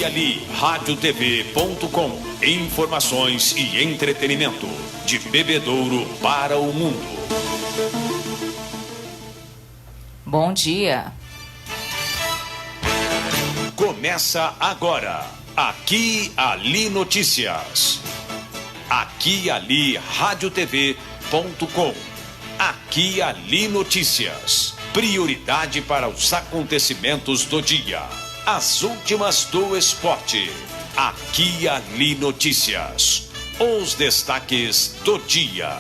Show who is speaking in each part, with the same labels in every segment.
Speaker 1: ali, radiotv.com. Informações e entretenimento de Bebedouro para o mundo.
Speaker 2: Bom dia.
Speaker 1: Começa agora, Aqui Ali Notícias. Aqui Ali, radiotv.com. Aqui Ali Notícias. Prioridade para os acontecimentos do dia. As últimas do esporte. Aqui Ali Notícias. Os destaques do dia.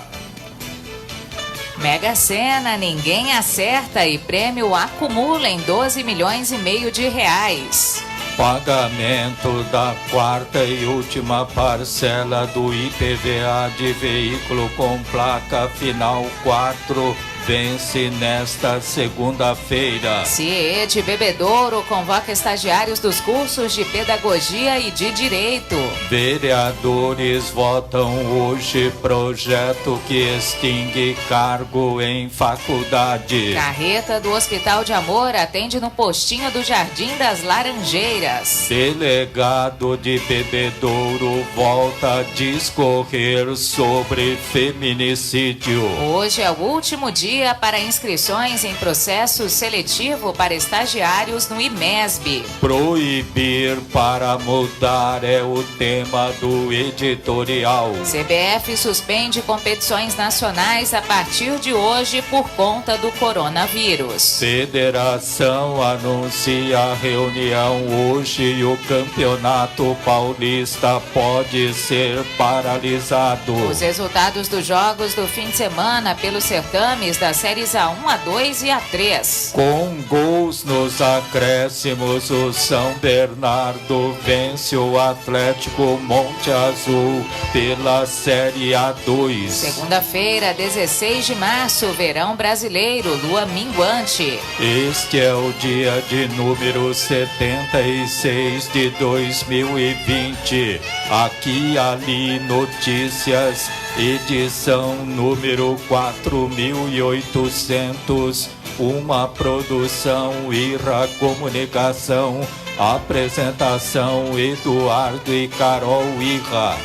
Speaker 2: Mega Sena, ninguém acerta e prêmio acumula em 12 milhões e meio de reais.
Speaker 3: Pagamento da quarta e última parcela do IPVA de veículo com placa final 4 vence nesta segunda-feira.
Speaker 2: CIE de Bebedouro convoca estagiários dos cursos de Pedagogia e de Direito.
Speaker 3: Vereadores votam hoje projeto que extingue cargo em faculdade.
Speaker 2: Carreta do Hospital de Amor atende no postinho do Jardim das Laranjeiras.
Speaker 3: Delegado de Bebedouro volta a discorrer sobre feminicídio.
Speaker 2: Hoje é o último dia para inscrições em processo seletivo para estagiários no IMESB.
Speaker 3: Proibir para mudar é o tema do editorial.
Speaker 2: CBF suspende competições nacionais a partir de hoje por conta do coronavírus.
Speaker 3: Federação anuncia reunião hoje e o Campeonato Paulista pode ser paralisado.
Speaker 2: Os resultados dos jogos do fim de semana pelos certames das séries A1, A2 e A3.
Speaker 3: Com gols nos acréscimos, o São Bernardo vence o Atlético Monte Azul pela Série A2.
Speaker 2: Segunda-feira, 16 de março, verão brasileiro, lua minguante.
Speaker 3: Este é o dia de número 76 de 2020. Aqui Ali Notícias, edição número 4800, uma produção Irra Comunicação, apresentação Eduardo e Carol Irra.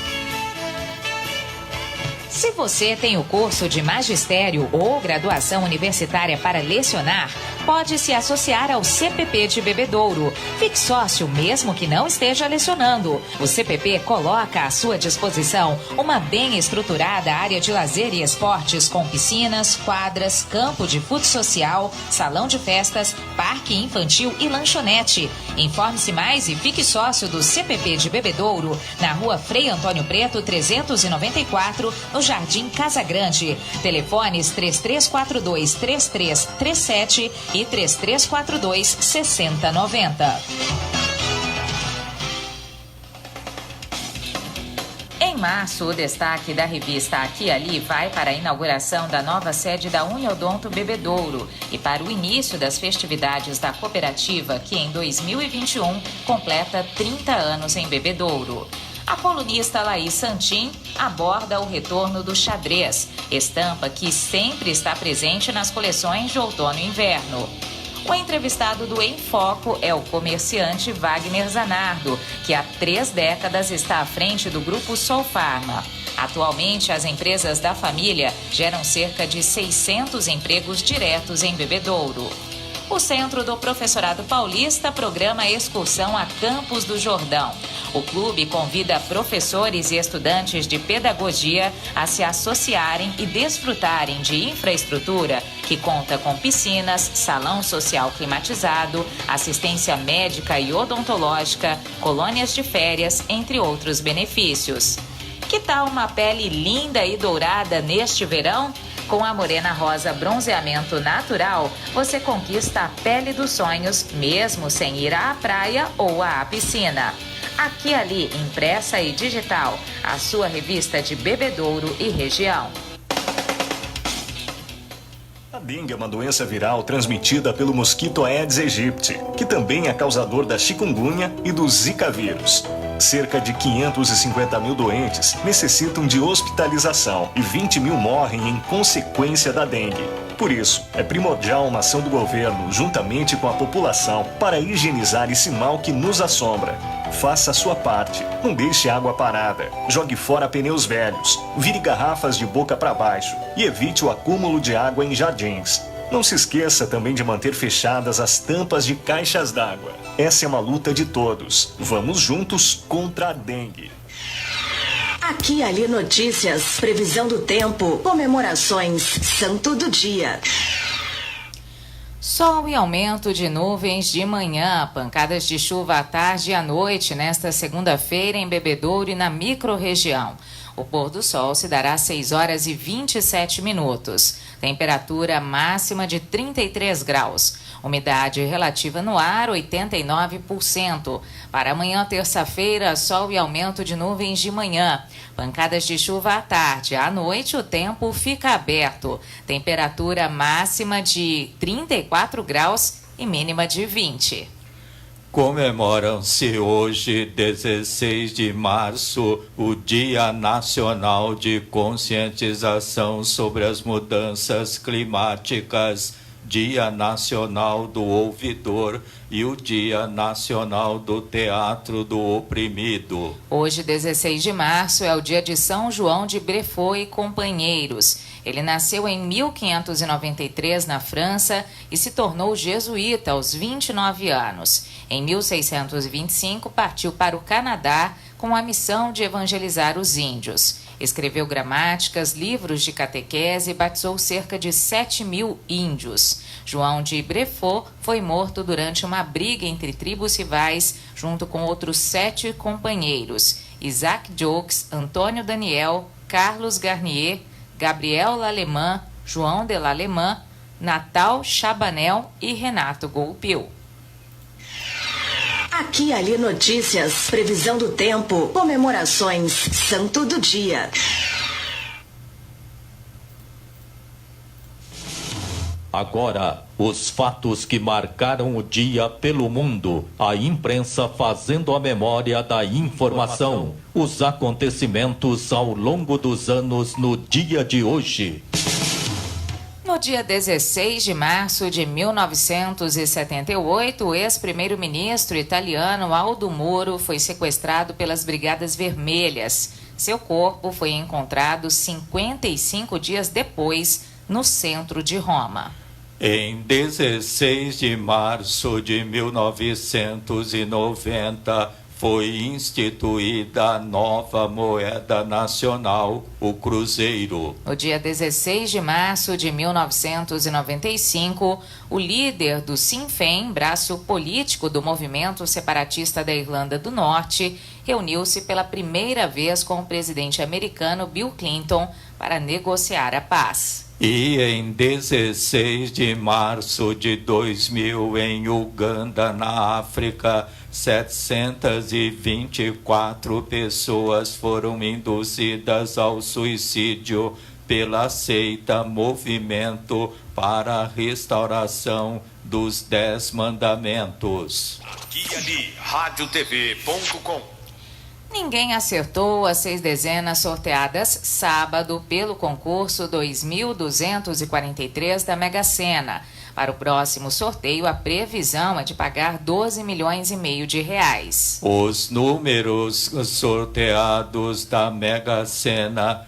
Speaker 2: Se você tem o curso de magistério ou graduação universitária para lecionar, pode se associar ao CPP de Bebedouro. Fique sócio mesmo que não esteja lecionando. O CPP coloca à sua disposição uma bem estruturada área de lazer e esportes com piscinas, quadras, campo de futsal social, salão de festas, parque infantil e lanchonete. Informe-se mais e fique sócio do CPP de Bebedouro, na rua Frei Antônio Preto, 394, no Jardim Casa Grande. Telefones 3342-3337 e 3342-6090. Em março, o destaque da revista Aqui Ali vai para a inauguração da nova sede da Uniodonto Bebedouro e para o início das festividades da cooperativa, que em 2021 completa 30 anos em Bebedouro. A colunista Laís Santin aborda o retorno do xadrez, estampa que sempre está presente nas coleções de outono e inverno. O entrevistado do Em Foco é o comerciante Wagner Zanardo, que há 3 décadas está à frente do grupo Solfarma. Atualmente, as empresas da família geram cerca de 600 empregos diretos em Bebedouro. O Centro do Professorado Paulista programa a excursão a Campos do Jordão. O clube convida professores e estudantes de pedagogia a se associarem e desfrutarem de infraestrutura que conta com piscinas, salão social climatizado, assistência médica e odontológica, colônias de férias, entre outros benefícios. Que tal uma pele linda e dourada neste verão? Com a Morena Rosa Bronzeamento Natural, você conquista a pele dos sonhos, mesmo sem ir à praia ou à piscina. Aqui Ali, impressa e digital, a sua revista de Bebedouro e região.
Speaker 4: A dengue é uma doença viral transmitida pelo mosquito Aedes aegypti, que também é causador da chikungunya e do Zika vírus. Cerca de 550 mil doentes necessitam de hospitalização e 20 mil morrem em consequência da dengue. Por isso, é primordial uma ação do governo, juntamente com a população, para higienizar esse mal que nos assombra. Faça a sua parte. Não deixe água parada. Jogue fora pneus velhos. Vire garrafas de boca para baixo. E evite o acúmulo de água em jardins. Não se esqueça também de manter fechadas as tampas de caixas d'água. Essa é uma luta de todos. Vamos juntos contra a dengue.
Speaker 5: Aqui e Ali Notícias, previsão do tempo, comemorações, santo do dia.
Speaker 2: Sol e aumento de nuvens de manhã, pancadas de chuva à tarde e à noite nesta segunda-feira em Bebedouro e na microrregião. O pôr do sol se dará às 6 horas e 27 minutos. Temperatura máxima de 33 graus. Umidade relativa no ar, 89%. Para amanhã, terça-feira, sol e aumento de nuvens de manhã. Pancadas de chuva à tarde. À noite, o tempo fica aberto. Temperatura máxima de 34 graus e mínima de 20.
Speaker 3: Comemoram-se hoje, 16 de março, o Dia Nacional de Conscientização sobre as Mudanças Climáticas, Dia Nacional do Ouvidor e o Dia Nacional do Teatro do Oprimido.
Speaker 2: Hoje, 16 de março, é o dia de São João de Brefort e companheiros. Ele nasceu em 1593 na França e se tornou jesuíta aos 29 anos. Em 1625, partiu para o Canadá com a missão de evangelizar os índios. Escreveu gramáticas, livros de catequese e batizou cerca de 7.000 índios. João de Brefort foi morto durante uma briga entre tribos rivais, junto com outros 7 companheiros: Isaac Jogues, Antônio Daniel, Carlos Garnier, Gabriel Lallemand, João de Lallemand, Natal Chabanel e Renato Goupil.
Speaker 5: Aqui e Ali Notícias, previsão do tempo, comemorações, santo do dia.
Speaker 6: Agora, os fatos que marcaram o dia pelo mundo. A imprensa fazendo a memória da informação. Os acontecimentos ao longo dos anos no dia de hoje.
Speaker 2: No dia 16 de março de 1978, o ex-primeiro-ministro italiano Aldo Moro foi sequestrado pelas Brigadas Vermelhas. Seu corpo foi encontrado 55 dias depois, no centro de Roma.
Speaker 3: Em 16 de março de 1990, foi instituída a nova moeda nacional, o Cruzeiro.
Speaker 2: No dia 16 de março de 1995, o líder do Sinn Féin, braço político do movimento separatista da Irlanda do Norte, reuniu-se pela primeira vez com o presidente americano Bill Clinton para negociar a paz.
Speaker 3: E em 16 de março de 2000, em Uganda, na África, 724 pessoas foram induzidas ao suicídio pela seita Movimento para a Restauração dos 10 Mandamentos.
Speaker 1: Aqui e Ali, radiotv.com.
Speaker 2: Ninguém acertou as 6 dezenas sorteadas sábado pelo concurso 2.243 da Mega Sena. Para o próximo sorteio, a previsão é de pagar 12 milhões e meio de reais.
Speaker 3: Os números sorteados da Mega Sena: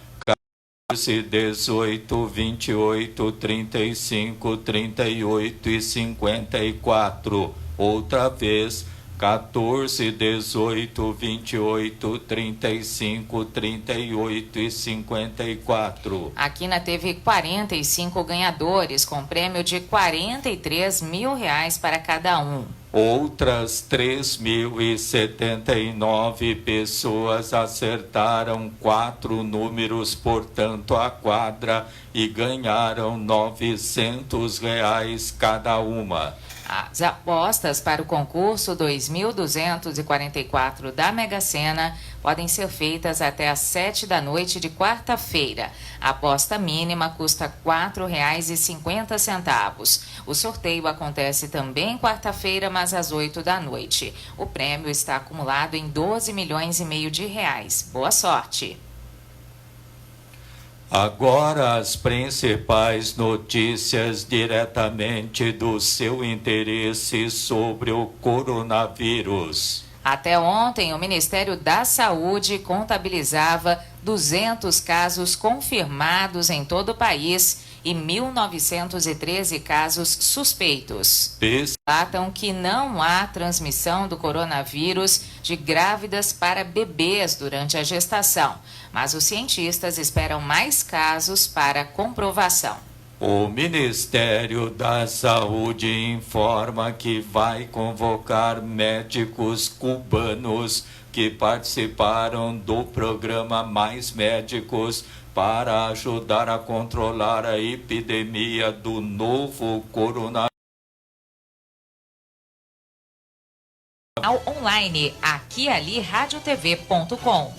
Speaker 3: 14, 18, 28, 35, 38 e 54. Outra vez: 14, 18, 28, 35, 38 e 54.
Speaker 2: A Quina teve 45 ganhadores, com prêmio de 43 mil reais para cada um.
Speaker 3: Outras 3.079 pessoas acertaram 4 números, portanto, a quadra, e ganharam R$900 cada uma.
Speaker 2: As apostas para o concurso 2.244 da Mega Sena podem ser feitas até às 7 da noite de quarta-feira. A aposta mínima custa R$ 4,50. O sorteio acontece também quarta-feira, mas às 8 da noite. O prêmio está acumulado em 12 milhões e meio de reais. Boa sorte!
Speaker 3: Agora as principais notícias diretamente do seu interesse sobre o coronavírus.
Speaker 2: Até ontem, o Ministério da Saúde contabilizava 200 casos confirmados em todo o país e 1.913 casos suspeitos. Relatam que não há transmissão do coronavírus de grávidas para bebês durante a gestação, mas os cientistas esperam mais casos para comprovação.
Speaker 3: O Ministério da Saúde informa que vai convocar médicos cubanos que participaram do programa Mais Médicos para ajudar a controlar a epidemia do novo coronavírus.
Speaker 2: Online, aqui ali, radiotv.com.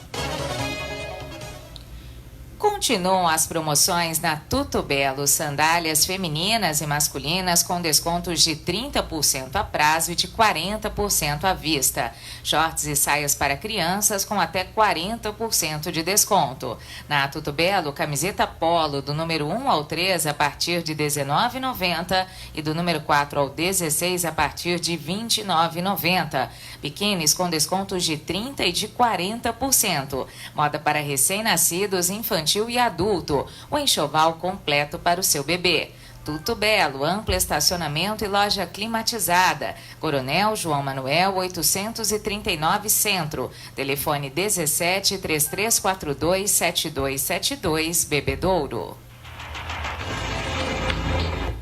Speaker 2: Continuam as promoções na Tudo Belo, sandálias femininas e masculinas com descontos de 30% a prazo e de 40% à vista. Shorts e saias para crianças com até 40% de desconto. Na Tudo Belo, camiseta polo do número 1 ao 3 a partir de R$ 19,90 e do número 4 ao 16 a partir de R$ 29,90. Biquínis com descontos de 30% e de 40%. Moda para recém-nascidos, infantil e adulto. O enxoval completo para o seu bebê. Tudo Belo, amplo estacionamento e loja climatizada. Coronel João Manuel 839 Centro. Telefone 17 3342 7272 Bebedouro.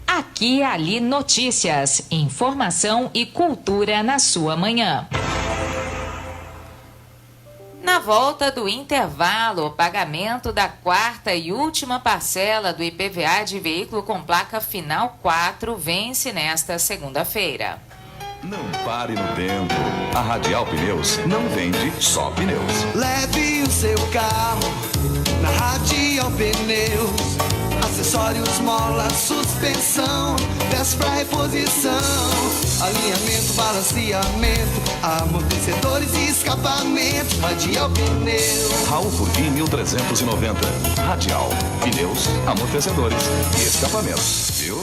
Speaker 2: Aqui Ali Notícias, informação e cultura na sua manhã. Na volta do intervalo, o pagamento da quarta e última parcela do IPVA de veículo com placa final 4 vence nesta segunda-feira.
Speaker 7: Não pare no tempo. A Radial Pneus não vende só pneus.
Speaker 8: Leve o seu carro na Radial Pneus. Acessórios, mola, suspensão, peças para reposição, alinhamento, balanceamento, amortecedores e escapamento. Radial Pneus.
Speaker 7: Raul Furquim 1390. Radial Pneus, amortecedores e escapamentos. Viu?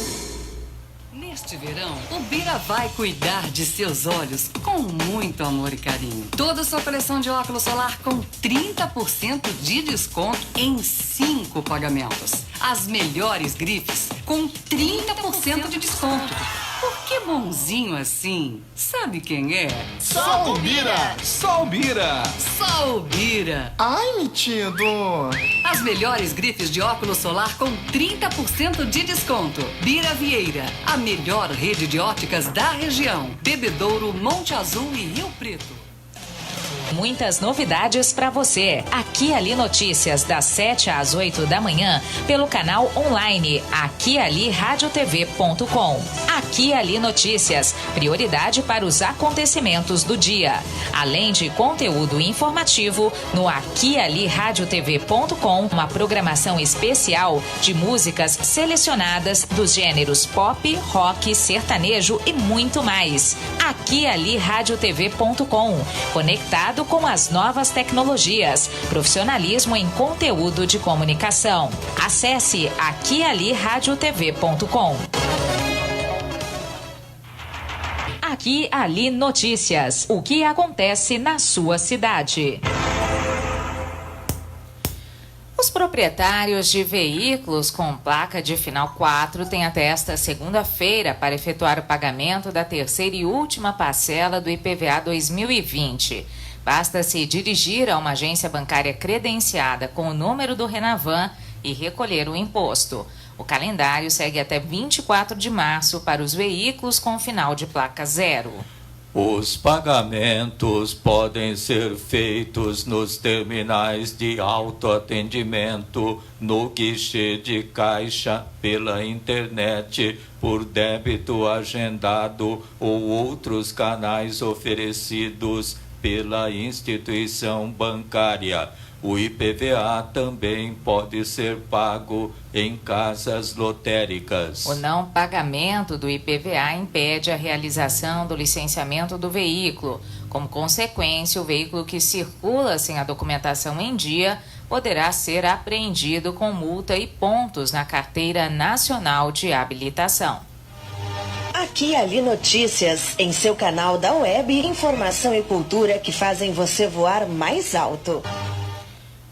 Speaker 9: Neste verão, o Bira vai cuidar de seus olhos com muito amor e carinho. Toda a sua coleção de óculos solar com 30% de desconto em 5 pagamentos. As melhores grifes com 30% de desconto. Por que bonzinho assim? Sabe quem é?
Speaker 8: Só o Bira!
Speaker 7: Só o Bira!
Speaker 9: Só o Bira!
Speaker 8: Ai, metido!
Speaker 9: As melhores grifes de óculos solar com 30% de desconto. Bira Vieira, a melhor rede de óticas da região. Bebedouro, Monte Azul e Rio Preto.
Speaker 2: Muitas novidades para você. Aqui Ali Notícias, das 7 às 8 da manhã, pelo canal online Aqui Ali radiotv.com. Aqui Ali Notícias, prioridade para os acontecimentos do dia. Além de conteúdo informativo, no Aqui Ali radiotv.com, uma programação especial de músicas selecionadas dos gêneros pop, rock, sertanejo e muito mais. Aqui Ali radiotv.com, conectado com as novas tecnologias, profissionalismo em conteúdo de comunicação. Acesse aquialiradiotv.com. Aqui Ali Notícias. O que acontece na sua cidade? Os proprietários de veículos com placa de final 4 têm até esta segunda-feira para efetuar o pagamento da terceira e última parcela do IPVA 2020. Basta se dirigir a uma agência bancária credenciada com o número do Renavan e recolher o imposto. O calendário segue até 24 de março para os veículos com final de placa 0.
Speaker 3: Os pagamentos podem ser feitos nos terminais de autoatendimento, no guichê de caixa, pela internet, por débito agendado ou outros canais oferecidos pela instituição bancária. O IPVA também pode ser pago em casas lotéricas.
Speaker 2: O não pagamento do IPVA impede a realização do licenciamento do veículo. Como consequência, o veículo que circula sem a documentação em dia poderá ser apreendido com multa e pontos na Carteira Nacional de Habilitação.
Speaker 5: Aqui e Ali Notícias, em seu canal da web, informação e cultura que fazem você voar mais alto.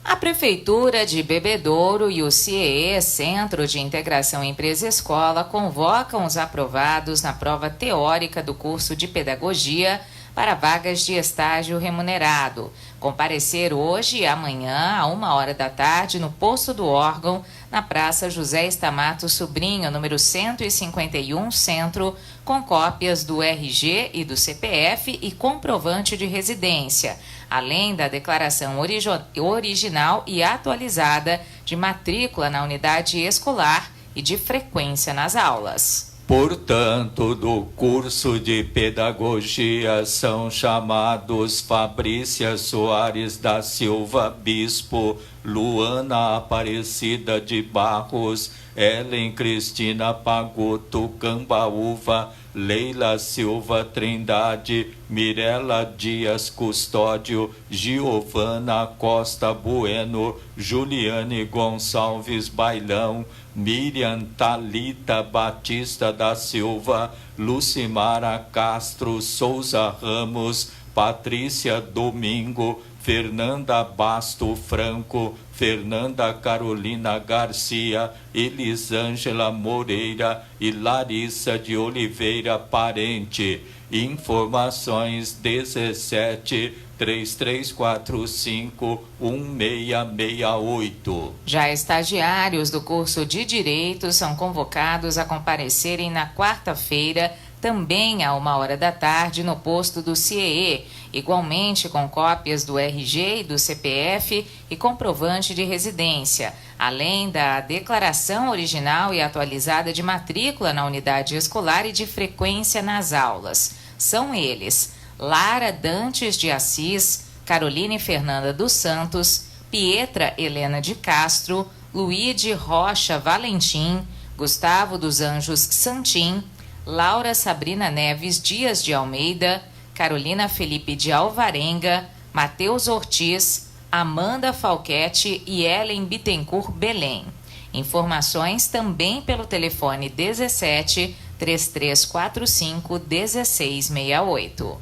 Speaker 2: A Prefeitura de Bebedouro e o CIEE, Centro de Integração Empresa-Escola, convocam os aprovados na prova teórica do curso de Pedagogia para vagas de estágio remunerado. Comparecer hoje e amanhã, à 13h, no posto do órgão, na Praça José Estamato Sobrinho, número 151, Centro, com cópias do RG e do CPF e comprovante de residência, além da declaração original e atualizada de matrícula na unidade escolar e de frequência nas aulas.
Speaker 3: Portanto, do curso de pedagogia são chamados Fabrícia Soares da Silva Bispo, Luana Aparecida de Barros, Ellen Cristina Pagoto Cambaúva, Leila Silva Trindade, Mirela Dias Custódio, Giovana Costa Bueno, Juliane Gonçalves Bailão, Miriam Talita Batista da Silva, Lucimara Castro Souza Ramos, Patrícia Domingo, Fernanda Basto Franco, Fernanda Carolina Garcia, Elisângela Moreira e Larissa de Oliveira Parente. Informações 17 3345 1668.
Speaker 2: Já estagiários do curso de Direito são convocados a comparecerem na quarta-feira, também à 13h, no posto do CIEE, igualmente com cópias do RG e do CPF e comprovante de residência, além da declaração original e atualizada de matrícula na unidade escolar e de frequência nas aulas. São eles: Lara Dantes de Assis, Caroline Fernanda dos Santos, Pietra Helena de Castro, Luíde Rocha Valentim, Gustavo dos Anjos Santim, Laura Sabrina Neves Dias de Almeida, Carolina Felipe de Alvarenga, Matheus Ortiz, Amanda Falquete e Ellen Bittencourt Belém. Informações também pelo telefone 17 3345 1668.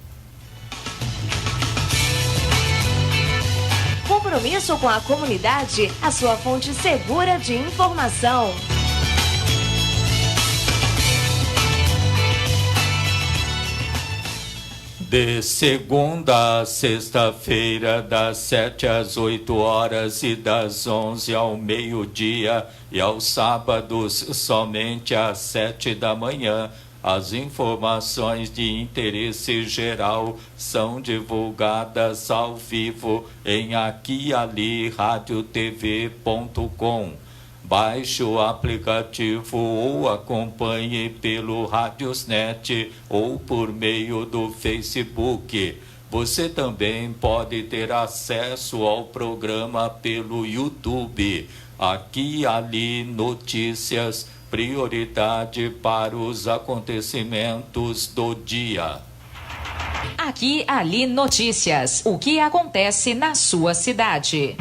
Speaker 10: Compromisso com a comunidade, a sua fonte segura de informação.
Speaker 3: De segunda a sexta-feira, das 7 às 8 horas e das 11 ao meio-dia, e aos sábados somente às 7 da manhã, as informações de interesse geral são divulgadas ao vivo em aquialiRadiotv.com. Baixe o aplicativo ou acompanhe pelo Radiosnet ou por meio do Facebook. Você também pode ter acesso ao programa pelo YouTube. Aqui e Ali Notícias, prioridade para os acontecimentos do dia.
Speaker 2: Aqui e Ali Notícias, o que acontece na sua cidade.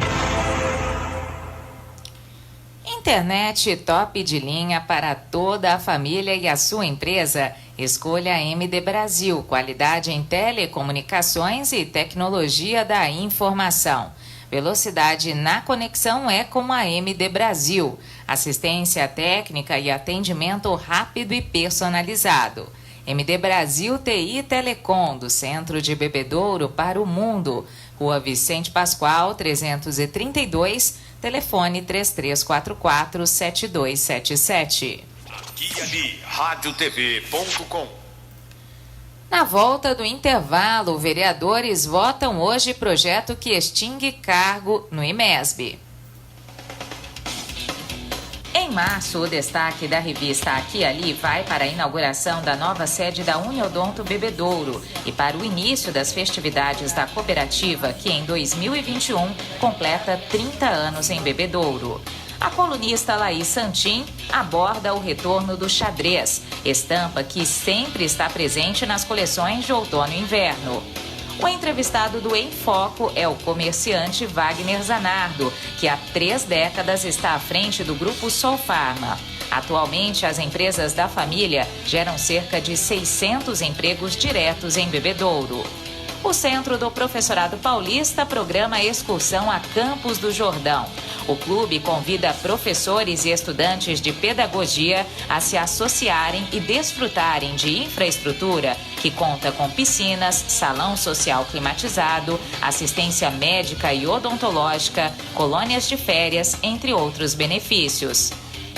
Speaker 2: Internet top de linha para toda a família e a sua empresa. Escolha a MD Brasil, qualidade em telecomunicações e tecnologia da informação. Velocidade na conexão é com a MD Brasil. Assistência técnica e atendimento rápido e personalizado. MD Brasil TI Telecom, do centro de Bebedouro para o mundo. Rua Vicente Pascoal, 332, telefone 3344-7277.
Speaker 1: Aqui e Ali, radiotv.com.
Speaker 2: Na volta do intervalo, vereadores votam hoje projeto que extingue cargo no IMESB. Em março, o destaque da revista Aqui e Ali vai para a inauguração da nova sede da Uniodonto Bebedouro e para o início das festividades da cooperativa, que em 2021 completa 30 anos em Bebedouro. A colunista Laís Santim aborda o retorno do xadrez, estampa que sempre está presente nas coleções de outono e inverno. O entrevistado do Em Foco é o comerciante Wagner Zanardo, que há 3 décadas está à frente do grupo Solfarma. Atualmente, as empresas da família geram cerca de 600 empregos diretos em Bebedouro. O Centro do Professorado Paulista programa excursão a Campos do Jordão. O clube convida professores e estudantes de pedagogia a se associarem e desfrutarem de infraestrutura que conta com piscinas, salão social climatizado, assistência médica e odontológica, colônias de férias, entre outros benefícios.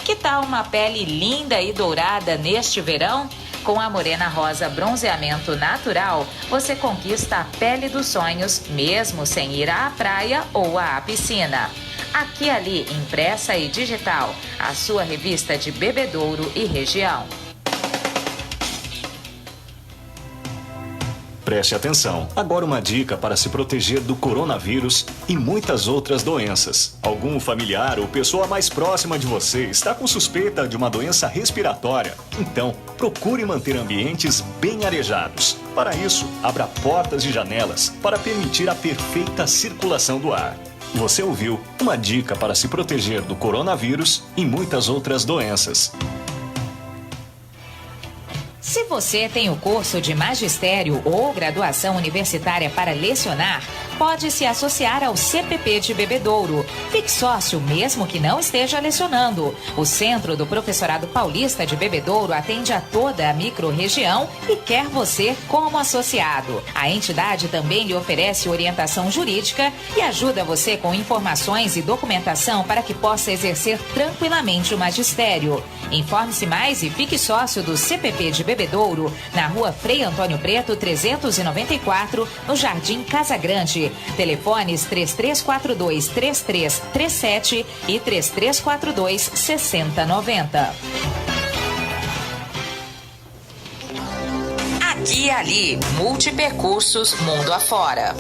Speaker 2: Que tal uma pele linda e dourada neste verão? Com a Morena Rosa Bronzeamento Natural, você conquista a pele dos sonhos, mesmo sem ir à praia ou à piscina. Aqui e Ali, impressa e digital, a sua revista de Bebedouro e região.
Speaker 4: Preste atenção. Agora uma dica para se proteger do coronavírus e muitas outras doenças. Algum familiar ou pessoa mais próxima de você está com suspeita de uma doença respiratória? Então, procure manter ambientes bem arejados. Para isso, abra portas e janelas para permitir a perfeita circulação do ar. Você ouviu uma dica para se proteger do coronavírus e muitas outras doenças.
Speaker 2: Se você tem o curso de magistério ou graduação universitária para lecionar, pode se associar ao CPP de Bebedouro. Fique sócio mesmo que não esteja lecionando. O Centro do Professorado Paulista de Bebedouro atende a toda a microrregião e quer você como associado. A entidade também lhe oferece orientação jurídica e ajuda você com informações e documentação para que possa exercer tranquilamente o magistério. Informe-se mais e fique sócio do CPP de Bebedouro, na rua Frei Antônio Preto, 394, no Jardim Casa Grande. Telefones 3342-3337 e 3342-6090. Aqui e Ali, multipercursos mundo afora.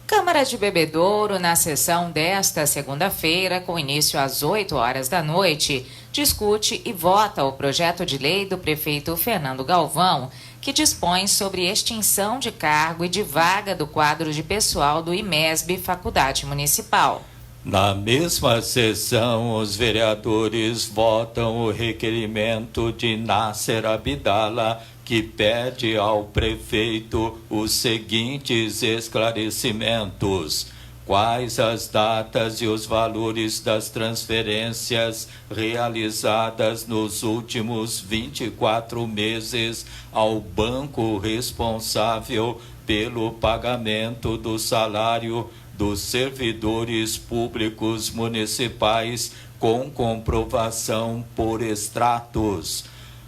Speaker 2: Câmara de Bebedouro, na sessão desta segunda-feira, com início às 8 horas da noite, discute e vota o projeto de lei do prefeito Fernando Galvão, que dispõe sobre extinção de cargo e de vaga do quadro de pessoal do IMESB Faculdade Municipal.
Speaker 3: Na mesma sessão, os vereadores votam o requerimento de Nasser Abdala, que pede ao prefeito os seguintes esclarecimentos: quais as datas e os valores das transferências realizadas nos últimos 24 meses ao banco responsável pelo pagamento do salário dos servidores públicos municipais com comprovação por extratos.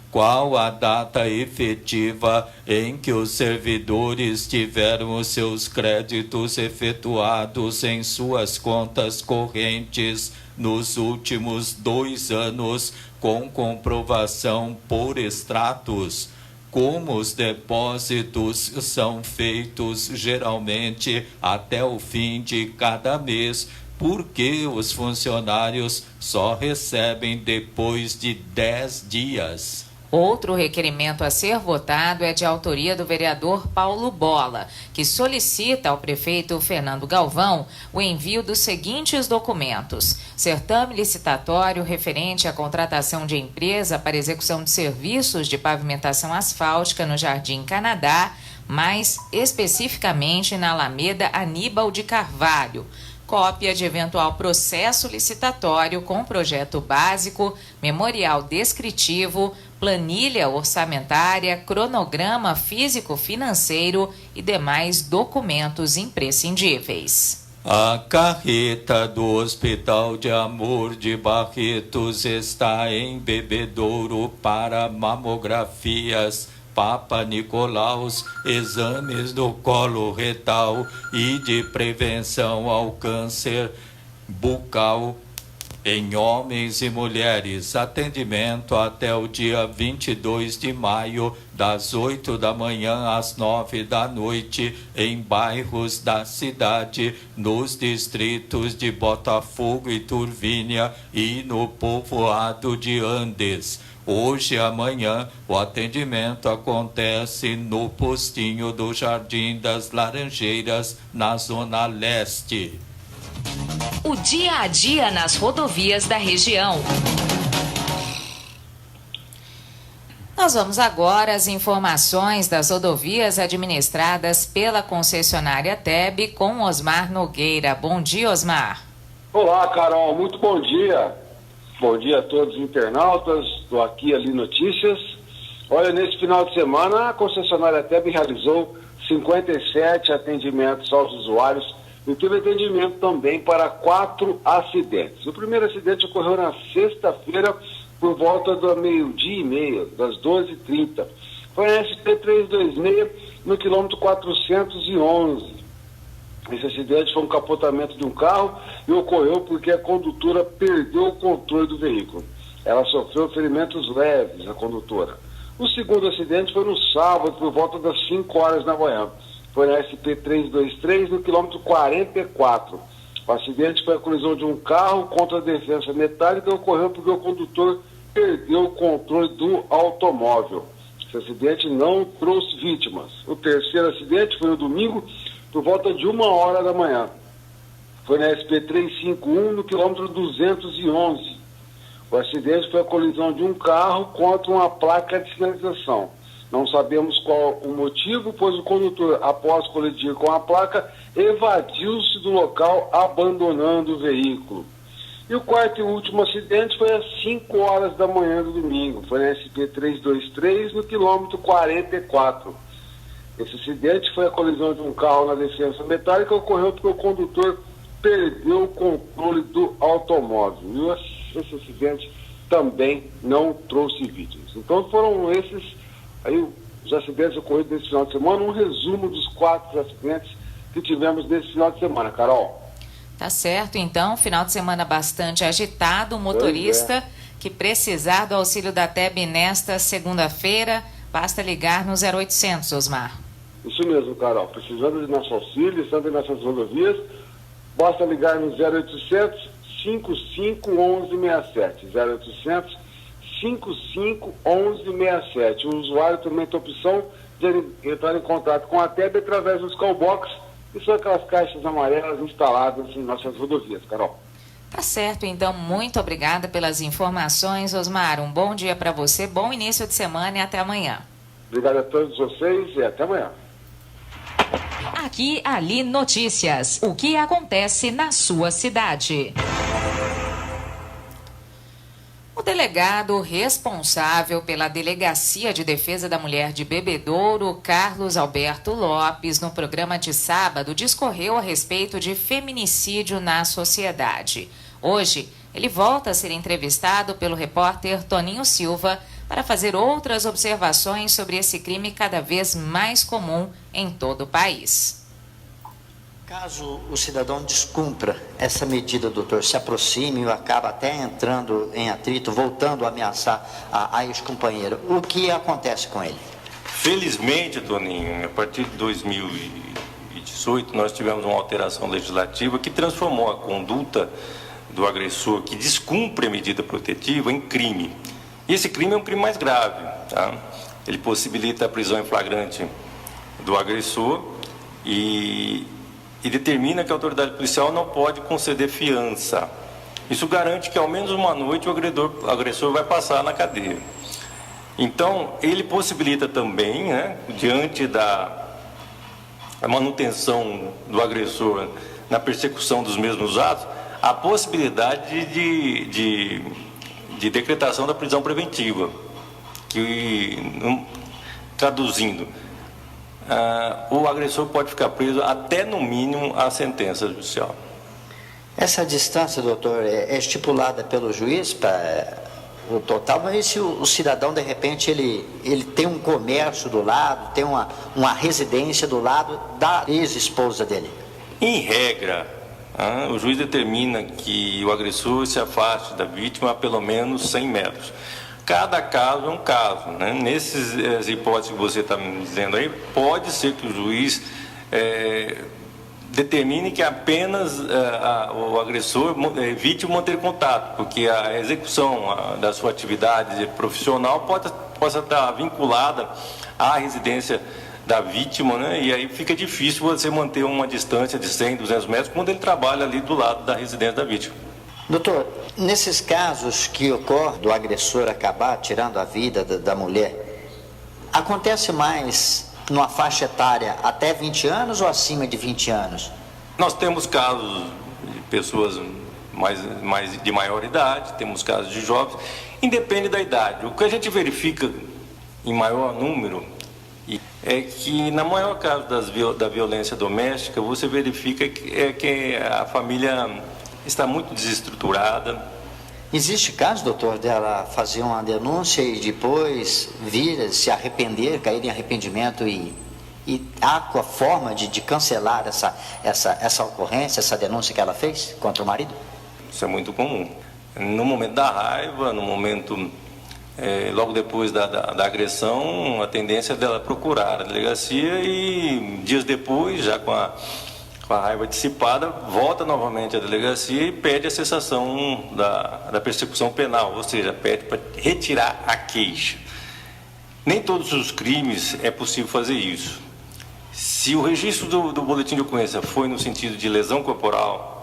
Speaker 3: Qual a data efetiva em que os servidores tiveram os seus créditos efetuados em suas contas correntes nos últimos 2 anos com comprovação por extratos? Como os depósitos são feitos geralmente até o fim de cada mês? Por que os funcionários só recebem depois de 10 dias?
Speaker 2: Outro requerimento a ser votado é de autoria do vereador Paulo Bola, que solicita ao prefeito Fernando Galvão o envio dos seguintes documentos: certame licitatório referente à contratação de empresa para execução de serviços de pavimentação asfáltica no Jardim Canadá, mais especificamente na Alameda Aníbal de Carvalho. Cópia de eventual processo licitatório com projeto básico, memorial descritivo, planilha orçamentária, cronograma físico-financeiro e demais documentos imprescindíveis.
Speaker 3: A carreta do Hospital de Amor de Barretos está em Bebedouro para mamografias, Papa Nicolaus, exames do colo retal e de prevenção ao câncer bucal em homens e mulheres. Atendimento até o dia 22 de maio, das 8 da manhã às 9 da noite, em bairros da cidade, nos distritos de Botafogo e Turvínia e no povoado de Andes. Hoje e amanhã, o atendimento acontece no postinho do Jardim das Laranjeiras, na Zona Leste.
Speaker 2: o dia a dia nas rodovias da região. Nós vamos agora às informações das rodovias administradas pela concessionária TEB com Osmar Nogueira. Bom dia, Osmar.
Speaker 11: Olá, Carol. Muito bom dia. Bom dia a todos os internautas do Aqui Ali Notícias. Olha, nesse final de semana, a concessionária TEB realizou 57 atendimentos aos usuários e teve atendimento também para 4 acidentes. O primeiro acidente ocorreu na sexta-feira, por volta do meio-dia e meia, das 12h30. Foi na SP-326, no quilômetro 411. Esse acidente foi um capotamento de um carro e ocorreu porque a condutora perdeu o controle do veículo. Ela sofreu ferimentos leves, a condutora. O segundo acidente foi no sábado, por volta das 5 horas da manhã. Foi na SP-323, no quilômetro 44. O acidente foi a colisão de um carro contra a defensa metálica e ocorreu porque o condutor perdeu o controle do automóvel. Esse acidente não trouxe vítimas. O terceiro acidente foi no domingo, por volta de 1 hora da manhã. Foi na SP-351, no quilômetro 211. O acidente foi a colisão de um carro contra uma placa de sinalização. Não sabemos qual o motivo, pois o condutor, após colidir com a placa, evadiu-se do local, abandonando o veículo. E o quarto e último acidente foi às 5 horas da manhã do domingo. Foi na SP-323, no quilômetro 44. Esse acidente foi a colisão de um carro na defensa metálica, ocorreu porque o condutor perdeu o controle do automóvel. E esse acidente também não trouxe vítimas. Então foram esses aí os acidentes ocorridos nesse final de semana, um resumo dos 4 acidentes que tivemos nesse final de semana, Carol.
Speaker 2: Tá certo, então, final de semana bastante agitado, o motorista que precisar do auxílio da TEB nesta segunda-feira, basta ligar no 0800, Osmar.
Speaker 11: Isso mesmo, Carol, precisando de nosso auxílio, estando em nossas rodovias, basta ligar no 0800 55 1167, 0800 55 1167. O usuário também tem a opção de entrar em contato com a TEB através dos callbox, que são aquelas caixas amarelas instaladas em nossas rodovias, Carol.
Speaker 2: Tá certo, então, muito obrigada pelas informações, Osmar. Um bom dia para você, bom início de semana e até amanhã.
Speaker 11: Obrigado a todos vocês e até amanhã.
Speaker 2: Aqui Ali Notícias. O que acontece na sua cidade? O delegado responsável pela Delegacia de Defesa da Mulher de Bebedouro, Carlos Alberto Lopes, no programa de sábado, discorreu a respeito de feminicídio na sociedade. Hoje, ele volta a ser entrevistado pelo repórter Toninho Silva para fazer outras observações sobre esse crime cada vez mais comum em todo o país.
Speaker 12: Caso o cidadão descumpra essa medida, doutor, se aproxime ou acaba até entrando em atrito, voltando a ameaçar a ex-companheira, o que acontece com ele?
Speaker 13: Felizmente, Toninho, a partir de 2018, nós tivemos uma alteração legislativa que transformou a conduta do agressor que descumpre a medida protetiva em crime. E esse crime é um crime mais grave, tá? Ele possibilita a prisão em flagrante do agressor e determina que a autoridade policial não pode conceder fiança. Isso garante que ao menos uma noite o agressor vai passar na cadeia. Então, ele possibilita também, né, diante da manutenção do agressor na persecução dos mesmos atos, a possibilidade de decretação da prisão preventiva, que, traduzindo, o agressor pode ficar preso até, no mínimo, a sentença judicial.
Speaker 12: Essa distância, doutor, é estipulada pelo juiz para o total, mas se o cidadão, de repente, ele tem um comércio do lado, tem uma residência do lado da ex-esposa dele?
Speaker 13: Em regra, o juiz determina que o agressor se afaste da vítima a pelo menos 100 metros. Cada caso é um caso, né? Nessas hipóteses que você está me dizendo aí, pode ser que o juiz determine que apenas o agressor evite manter contato, porque a execução da sua atividade profissional possa estar vinculada à residência da vítima, né? E aí fica difícil você manter uma distância de 100, 200 metros quando ele trabalha ali do lado da residência da vítima.
Speaker 12: Doutor, nesses casos que ocorre do agressor acabar tirando a vida da mulher, acontece mais numa faixa etária até 20 anos ou acima de 20 anos?
Speaker 13: Nós temos casos de pessoas mais de maior idade, temos casos de jovens, independe da idade. O que a gente verifica em maior número é que, na maior caso da violência doméstica, você verifica que a família está muito desestruturada.
Speaker 12: Existe caso, doutor, dela fazer uma denúncia e depois vir se arrepender, cair em arrependimento e há a forma de cancelar essa ocorrência, essa denúncia que ela fez contra o marido?
Speaker 13: Isso é muito comum. No momento da raiva, no momento, logo depois da agressão, a tendência dela procurar a delegacia e dias depois, já com a raiva dissipada, volta novamente à delegacia e pede a cessação da persecução penal, ou seja, pede para retirar a queixa. Nem todos os crimes é possível fazer isso. Se o registro do boletim de ocorrência foi no sentido de lesão corporal,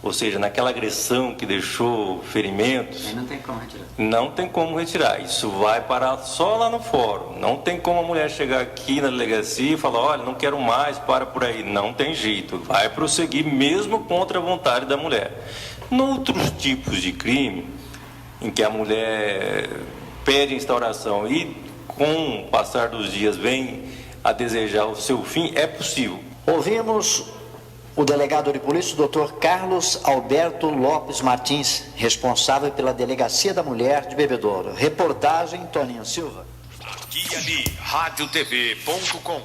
Speaker 13: ou seja, naquela agressão que deixou ferimentos,
Speaker 12: não tem como retirar.
Speaker 13: Não tem como retirar. Isso vai parar só lá no fórum. Não tem como a mulher chegar aqui na delegacia e falar, olha, não quero mais, para por aí. Não tem jeito. Vai prosseguir mesmo contra a vontade da mulher. Noutros tipos de crime, em que a mulher pede instauração e com o passar dos dias vem a desejar o seu fim, é possível.
Speaker 12: Ouvimos o delegado de polícia, o Dr. Carlos Alberto Lopes Martins, responsável pela Delegacia da Mulher de Bebedouro. Reportagem Toninho Silva.
Speaker 1: Aqui e ali, radiotv.com.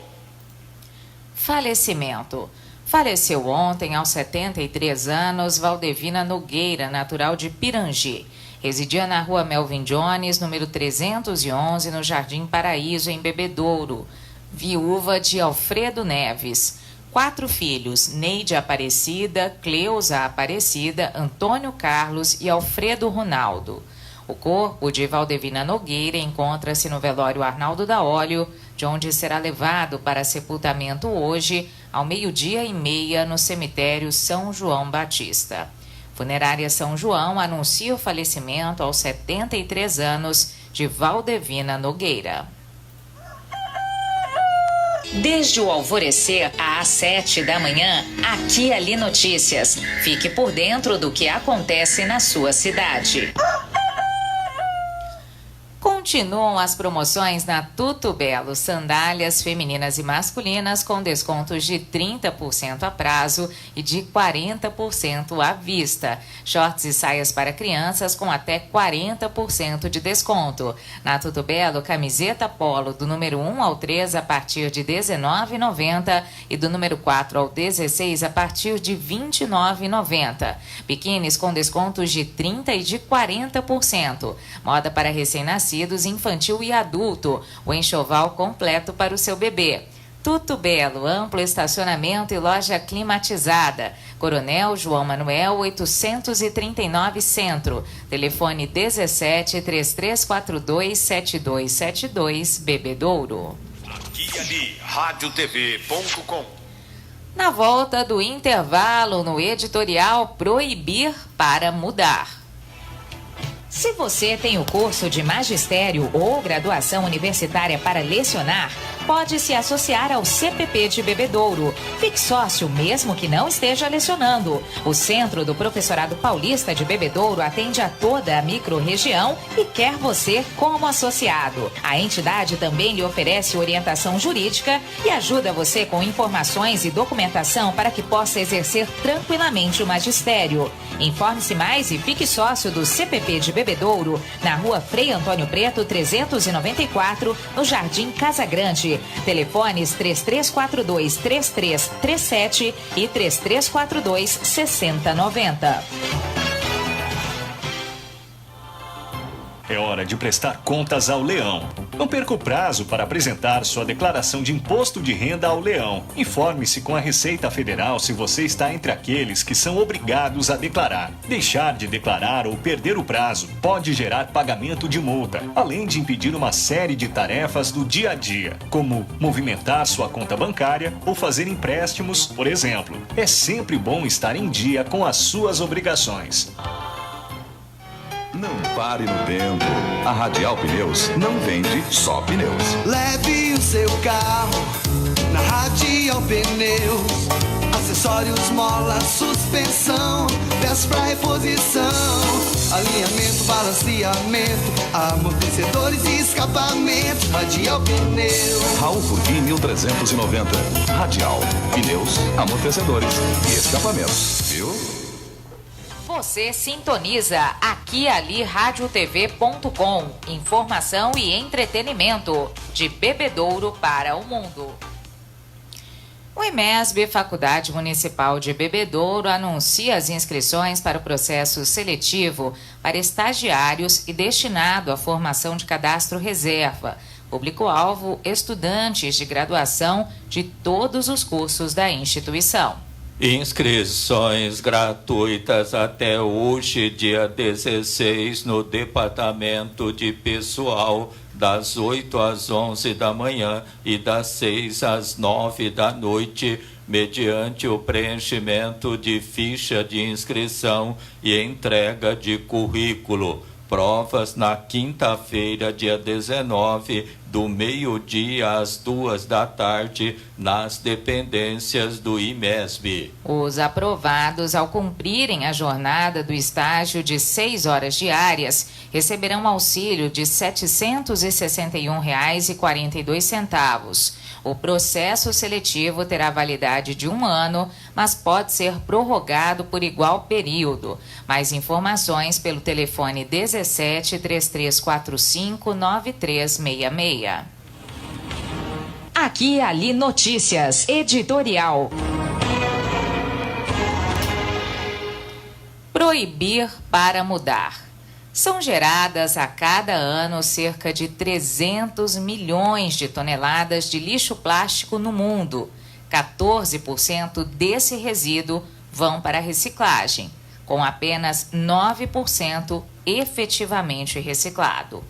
Speaker 2: Falecimento. Faleceu ontem, aos 73 anos, Valdevina Nogueira, natural de Pirangi. Residia na rua Melvin Jones, número 311, no Jardim Paraíso, em Bebedouro. Viúva de Alfredo Neves. 4 filhos, Neide Aparecida, Cleusa Aparecida, Antônio Carlos e Alfredo Ronaldo. O corpo de Valdevina Nogueira encontra-se no velório Arnaldo da Óleo, de onde será levado para sepultamento hoje, ao 12h30, no cemitério São João Batista. Funerária São João anuncia o falecimento aos 73 anos de Valdevina Nogueira. Desde o alvorecer às 7 da manhã, Aqui e Ali Notícias. Fique por dentro do que acontece na sua cidade. Continuam as promoções na Tuto Belo, sandálias femininas e masculinas com descontos de 30% a prazo e de 40% à vista. Shorts e saias para crianças com até 40% de desconto. Na Tuto Belo, camiseta polo do número 1 ao 3 a partir de R$ 19,90 e do número 4 ao 16 a partir de R$ 29,90. Biquínis com descontos de 30% e de 40%. Moda para recém-nascidos, infantil e adulto, o enxoval completo para o seu bebê. Tuto Belo, amplo estacionamento e loja climatizada. Coronel João Manuel 839 Centro. Telefone 17 3342 7272 Bebedouro.
Speaker 1: Aqui e ali, radiotv.com.
Speaker 2: Na volta do intervalo, no editorial Proibir para Mudar. Se você tem o curso de magistério ou graduação universitária para lecionar, pode se associar ao CPP de Bebedouro. Fique sócio mesmo que não esteja lecionando. O Centro do Professorado Paulista de Bebedouro atende a toda a microrregião e quer você como associado. A entidade também lhe oferece orientação jurídica e ajuda você com informações e documentação para que possa exercer tranquilamente o magistério. Informe-se mais e fique sócio do CPP de Bebedouro, na rua Frei Antônio Preto, 394, no Jardim Casa Grande. Telefones 3342-3337 e 3342-6090.
Speaker 4: É hora de prestar contas ao Leão. Não perca o prazo para apresentar sua declaração de imposto de renda ao Leão. Informe-se com a Receita Federal se você está entre aqueles que são obrigados a declarar. Deixar de declarar ou perder o prazo pode gerar pagamento de multa, além de impedir uma série de tarefas do dia a dia, como movimentar sua conta bancária ou fazer empréstimos, por exemplo. É sempre bom estar em dia com as suas obrigações.
Speaker 7: Não pare no tempo. A Radial Pneus não vende só pneus.
Speaker 8: Leve o seu carro na Radial Pneus. Acessórios, mola, suspensão, peças para reposição, alinhamento, balanceamento, amortecedores e escapamentos. Radial Pneus.
Speaker 7: Raul Furquim 1390. Radial Pneus, amortecedores e escapamentos. Viu?
Speaker 2: Você sintoniza aqui ali radiotv.com. Informação e entretenimento de Bebedouro para o mundo. O IMESB, Faculdade Municipal de Bebedouro, anuncia as inscrições para o processo seletivo para estagiários e destinado à formação de cadastro reserva. Público-alvo, estudantes de graduação de todos os cursos da instituição.
Speaker 3: Inscrições gratuitas até hoje, dia 16, no Departamento de Pessoal, das 8 às 11 da manhã e das 6 às 9 da noite, mediante o preenchimento de ficha de inscrição e entrega de currículo. Provas na quinta-feira, dia 19, do meio-dia às 2 da tarde, nas dependências do IMESB.
Speaker 2: Os aprovados, ao cumprirem a jornada do estágio de 6 horas diárias, receberão auxílio de R$ 761,42. O processo seletivo terá validade de 1 ano, mas pode ser prorrogado por igual período. Mais informações pelo telefone 17 3345 9366. Aqui e ali notícias, editorial. Proibir para mudar. São geradas a cada ano cerca de 300 milhões de toneladas de lixo plástico no mundo. 14% desse resíduo vão para a reciclagem, com apenas 9% efetivamente reciclado.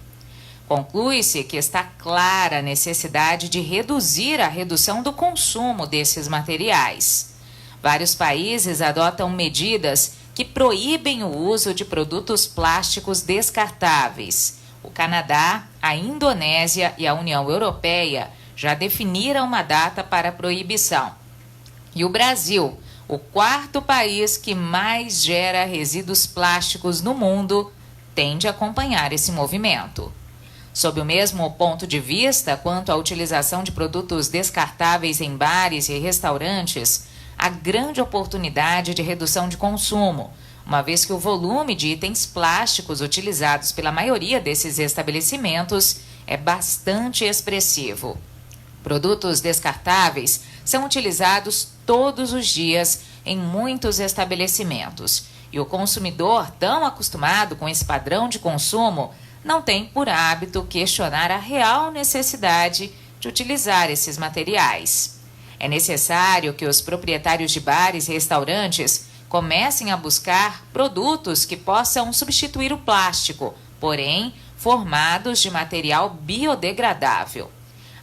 Speaker 2: Conclui-se que está clara a necessidade de reduzir a redução do consumo desses materiais. Vários países adotam medidas que proíbem o uso de produtos plásticos descartáveis. O Canadá, a Indonésia e a União Europeia já definiram uma data para a proibição. E o Brasil, o 4º país que mais gera resíduos plásticos no mundo, tende a acompanhar esse movimento. Sob o mesmo ponto de vista, quanto à utilização de produtos descartáveis em bares e restaurantes, há grande oportunidade de redução de consumo, uma vez que o volume de itens plásticos utilizados pela maioria desses estabelecimentos é bastante expressivo. Produtos descartáveis são utilizados todos os dias em muitos estabelecimentos, e o consumidor, tão acostumado com esse padrão de consumo, não tem por hábito questionar a real necessidade de utilizar esses materiais. É necessário que os proprietários de bares e restaurantes comecem a buscar produtos que possam substituir o plástico, porém formados de material biodegradável.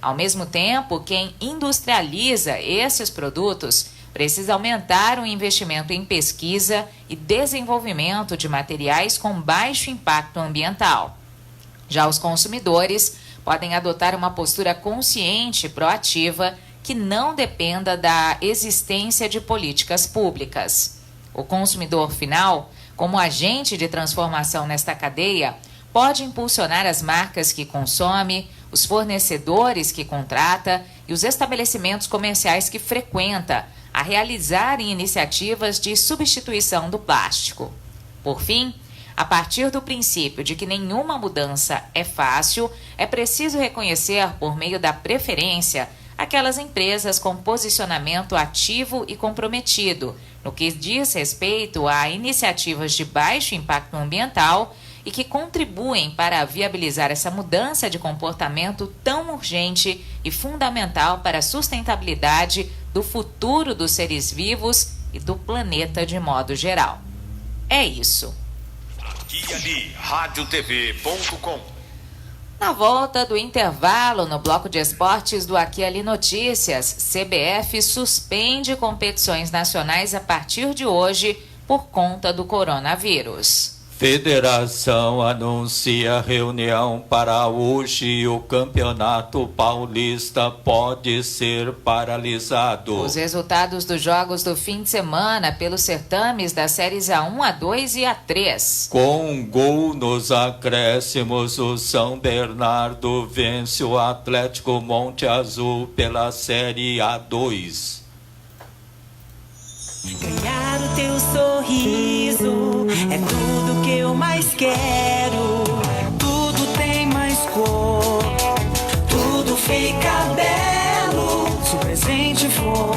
Speaker 2: Ao mesmo tempo, quem industrializa esses produtos precisa aumentar o investimento em pesquisa e desenvolvimento de materiais com baixo impacto ambiental. Já os consumidores podem adotar uma postura consciente e proativa que não dependa da existência de políticas públicas. O consumidor final, como agente de transformação nesta cadeia, pode impulsionar as marcas que consome, os fornecedores que contrata e os estabelecimentos comerciais que frequenta a realizarem iniciativas de substituição do plástico. Por fim, a partir do princípio de que nenhuma mudança é fácil, é preciso reconhecer, por meio da preferência, aquelas empresas com posicionamento ativo e comprometido, no que diz respeito a iniciativas de baixo impacto ambiental e e que contribuem para viabilizar essa mudança de comportamento tão urgente e fundamental para a sustentabilidade do futuro dos seres vivos e do planeta de modo geral. É isso.
Speaker 1: Aqui e ali, radiotv.com.
Speaker 2: Na volta do intervalo, no bloco de esportes do Aqui e Ali Notícias, CBF suspende competições nacionais a partir de hoje por conta do coronavírus.
Speaker 3: Federação anuncia reunião para hoje e o Campeonato Paulista pode ser paralisado.
Speaker 2: Os resultados dos jogos do fim de semana pelos certames das séries A1, A2 e A3.
Speaker 3: Com um gol nos acréscimos, o São Bernardo vence o Atlético Monte Azul pela Série A2.
Speaker 14: Ganhar o teu sorriso é tudo que eu mais quero. Tudo tem mais cor, tudo fica belo. Se o presente for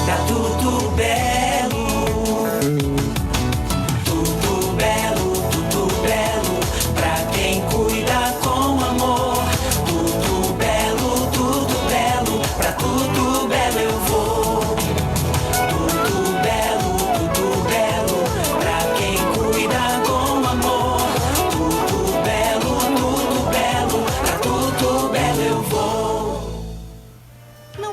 Speaker 14: da Tudo Belo, tudo belo, pra quem cuida com amor. Tudo belo, pra Tudo Belo eu vou.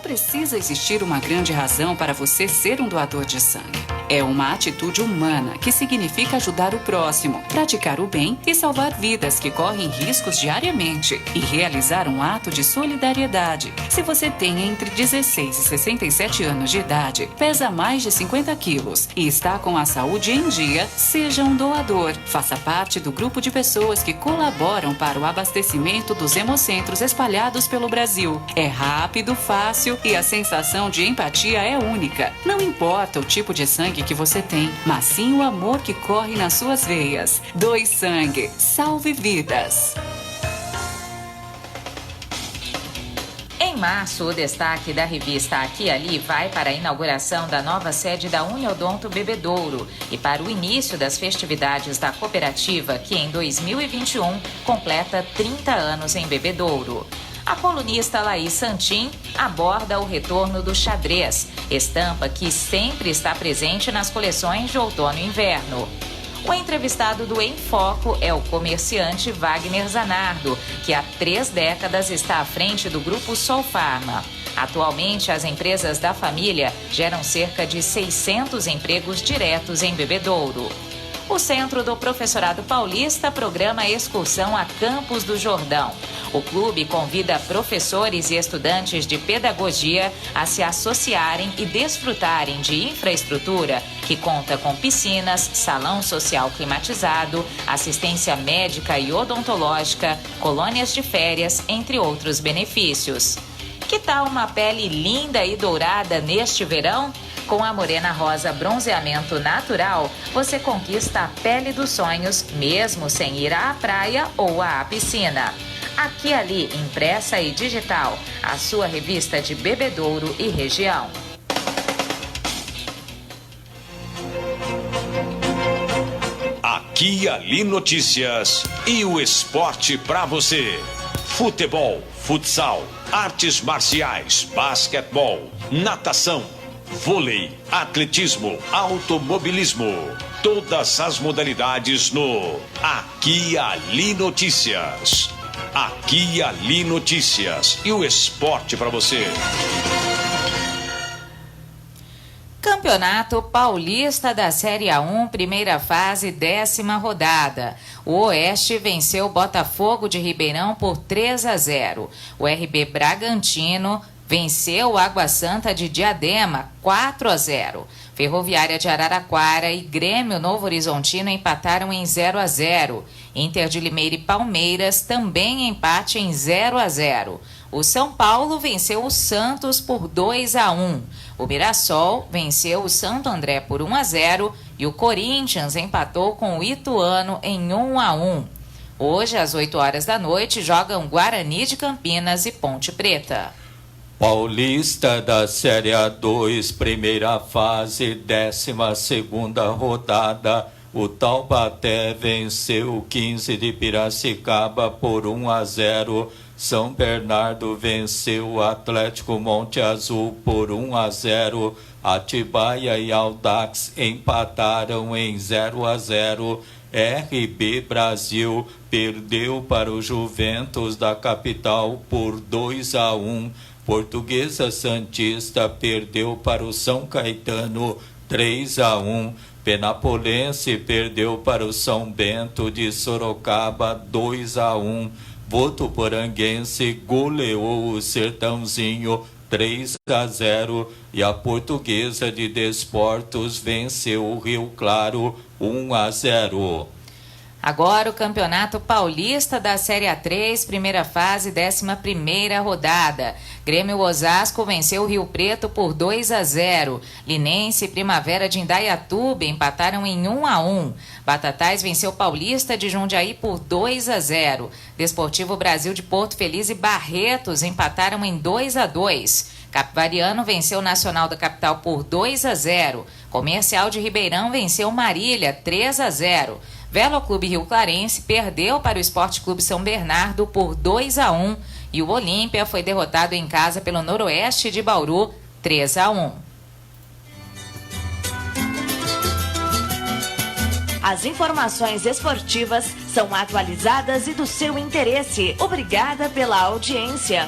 Speaker 9: Precisa existir uma grande razão para você ser um doador de sangue. É uma atitude humana que significa ajudar o próximo, praticar o bem e salvar vidas que correm riscos diariamente e realizar um ato de solidariedade. Se você tem entre 16 e 67 anos de idade, pesa mais de 50 quilos e está com a saúde em dia, seja um doador. Faça parte do grupo de pessoas que colaboram para o abastecimento dos hemocentros espalhados pelo Brasil. É rápido, fácil e a sensação de empatia é única. Não importa o tipo de sangue que você tem, mas sim o amor que corre nas suas veias. Doe sangue, salve vidas.
Speaker 2: Em março, o destaque da revista Aqui e Ali vai para a inauguração da nova sede da Uniodonto Bebedouro e para o início das festividades da cooperativa, que em 2021 completa 30 anos em Bebedouro. A colunista Laís Santin aborda o retorno do xadrez, estampa que sempre está presente nas coleções de outono e inverno. O entrevistado do Em Foco é o comerciante Wagner Zanardo, que há 3 décadas está à frente do grupo Solfarma. Atualmente, as empresas da família geram cerca de 600 empregos diretos em Bebedouro. O Centro do Professorado Paulista programa a excursão a Campos do Jordão. O clube convida professores e estudantes de pedagogia a se associarem e desfrutarem de infraestrutura que conta com piscinas, salão social climatizado, assistência médica e odontológica, colônias de férias, entre outros benefícios. Que tal uma pele linda e dourada neste verão? Com a Morena Rosa Bronzeamento Natural, você conquista a pele dos sonhos, mesmo sem ir à praia ou à piscina. Aqui e Ali, impressa e digital, a sua revista de Bebedouro e região.
Speaker 1: Aqui e Ali Notícias e o esporte para você. Futebol, futsal, artes marciais, basquetebol, natação, vôlei, atletismo, automobilismo. Todas as modalidades no Aqui e Ali Notícias. Aqui e Ali Notícias e o esporte para você.
Speaker 2: Campeonato Paulista da Série A1, primeira fase, 10ª rodada. O Oeste venceu o Botafogo de Ribeirão por 3-0. O RB Bragantino venceu o Água Santa de Diadema, 4-0. Ferroviária de Araraquara e Grêmio Novo Horizontino empataram em 0-0. Inter de Limeira e Palmeiras também empate em 0-0. O São Paulo venceu o Santos por 2-1. O Mirassol venceu o Santo André por 1-0 e o Corinthians empatou com o Ituano em 1-1. Hoje, às 8 horas da noite, jogam Guarani de Campinas e Ponte Preta.
Speaker 3: Paulista da Série A2, primeira fase, 12ª rodada. O Taubaté venceu o 15 de Piracicaba por 1-0. São Bernardo venceu o Atlético Monte Azul por 1-0. Atibaia e Audax empataram em 0-0. RB Brasil perdeu para o Juventus da capital por 2-1. Portuguesa Santista perdeu para o São Caetano 3-1. Penapolense perdeu para o São Bento de Sorocaba 2-1. Votuporanguense goleou o Sertãozinho 3-0 e a Portuguesa de Desportos venceu o Rio Claro 1-0.
Speaker 2: Agora o Campeonato Paulista da Série A3, primeira fase, 11ª rodada. Grêmio Osasco venceu o Rio Preto por 2-0. Linense e Primavera de Indaiatuba empataram em 1-1. Batatais venceu Paulista de Jundiaí por 2-0. Desportivo Brasil de Porto Feliz e Barretos empataram em 2-2. Capivariano venceu o Nacional da Capital por 2-0. Comercial de Ribeirão venceu Marília 3-0. Velo Clube Rio Clarense perdeu para o Esporte Clube São Bernardo por 2-1 e o Olímpia foi derrotado em casa pelo Noroeste de Bauru 3-1.
Speaker 10: As informações esportivas são atualizadas e do seu interesse. Obrigada pela audiência.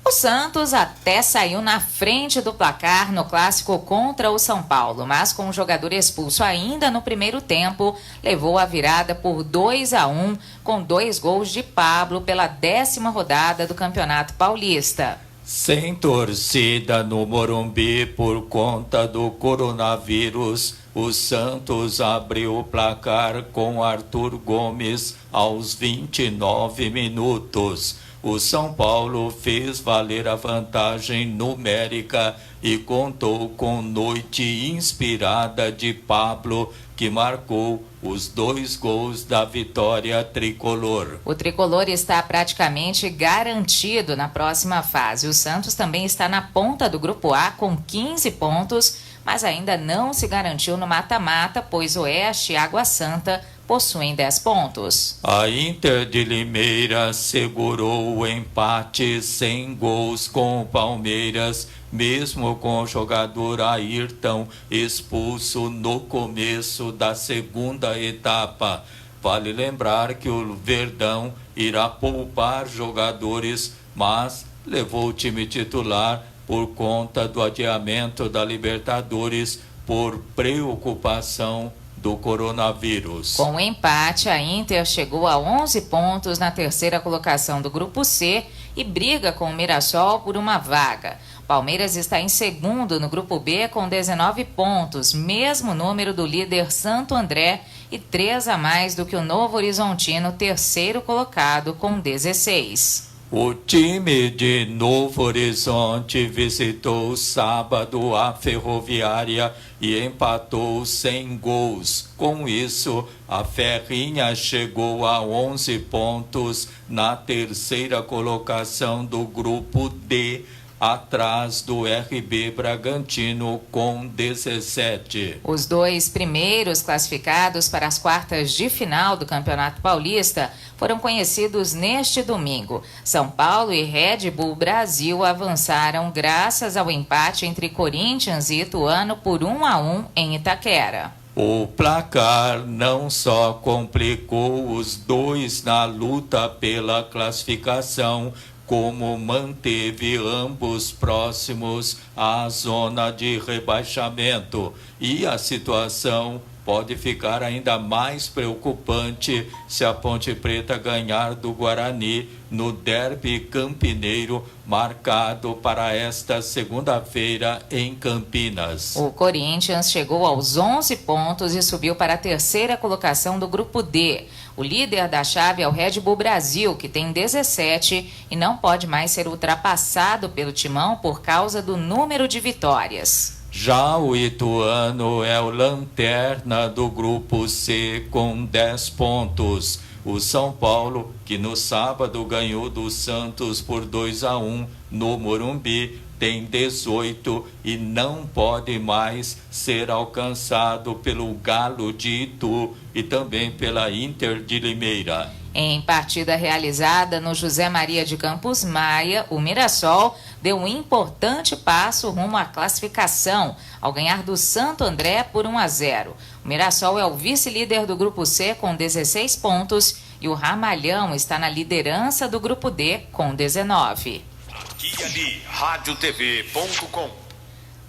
Speaker 2: O Santos até saiu na frente do placar no clássico contra o São Paulo, mas com o jogador expulso ainda no primeiro tempo, levou a virada por 2-1 com 2 gols de Pablo pela 10ª rodada do Campeonato Paulista.
Speaker 3: Sem torcida no Morumbi por conta do coronavírus, o Santos abriu o placar com Arthur Gomes aos 29 minutos. O São Paulo fez valer a vantagem numérica e contou com noite inspirada de Pablo, que marcou os 2 gols da vitória tricolor.
Speaker 2: O tricolor está praticamente garantido na próxima fase. O Santos também está na ponta do Grupo A com 15 pontos, mas ainda não se garantiu no mata-mata, pois Oeste e Água Santa possuem 10 pontos.
Speaker 3: A Inter de Limeira segurou o empate sem gols com o Palmeiras, mesmo com o jogador Ayrton expulso no começo da segunda etapa. Vale lembrar que o Verdão irá poupar jogadores, mas levou o time titular por conta do adiamento da Libertadores por preocupação do coronavírus.
Speaker 2: Com o empate, a Inter chegou a 11 pontos na 3ª colocação do Grupo C e briga com o Mirassol por uma vaga. Palmeiras está em segundo no Grupo B com 19 pontos, mesmo número do líder Santo André e 3 a mais do que o Novo Horizontino, 3º colocado com 16.
Speaker 3: O time de Novo Horizonte visitou sábado a Ferroviária e empatou sem gols. Com isso, a Ferrinha chegou a 11 pontos na 3ª colocação do Grupo D, atrás do RB Bragantino com 17.
Speaker 2: Os 2 primeiros classificados para as quartas de final do Campeonato Paulista foram conhecidos neste domingo. São Paulo e Red Bull Brasil avançaram graças ao empate entre Corinthians e Ituano por 1-1 em Itaquera.
Speaker 3: O placar não só complicou os 2 na luta pela classificação, como manteve ambos próximos à zona de rebaixamento. E a situação pode ficar ainda mais preocupante se a Ponte Preta ganhar do Guarani no derby campineiro, marcado para esta segunda-feira em Campinas.
Speaker 2: O Corinthians chegou aos 11 pontos e subiu para a 3ª colocação do Grupo D. O líder da chave é o Red Bull Brasil, que tem 17 e não pode mais ser ultrapassado pelo Timão por causa do número de vitórias.
Speaker 3: Já o Ituano é o lanterna do Grupo C com 10 pontos. O São Paulo, que no sábado ganhou do Santos por 2-1 no Morumbi, tem 18 e não pode mais ser alcançado pelo Galo de Itu e também pela Inter de Limeira.
Speaker 2: Em partida realizada no José Maria de Campos Maia, o Mirassol deu um importante passo rumo à classificação ao ganhar do Santo André por 1-0. O Mirassol é o vice-líder do Grupo C com 16 pontos e o Ramalhão está na liderança do Grupo D com 19.
Speaker 1: Aqui e ali, radiotv.com.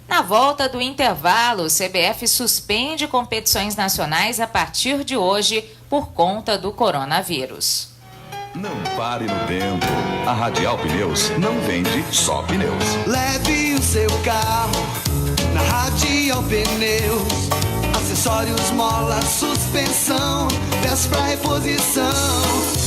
Speaker 2: Na volta do intervalo, o CBF suspende competições nacionais a partir de hoje por conta do coronavírus.
Speaker 7: Não pare no tempo. A Radial Pneus não vende só pneus.
Speaker 8: Leve o seu carro na Radial Pneus. Acessórios, mola, suspensão, peças pra reposição,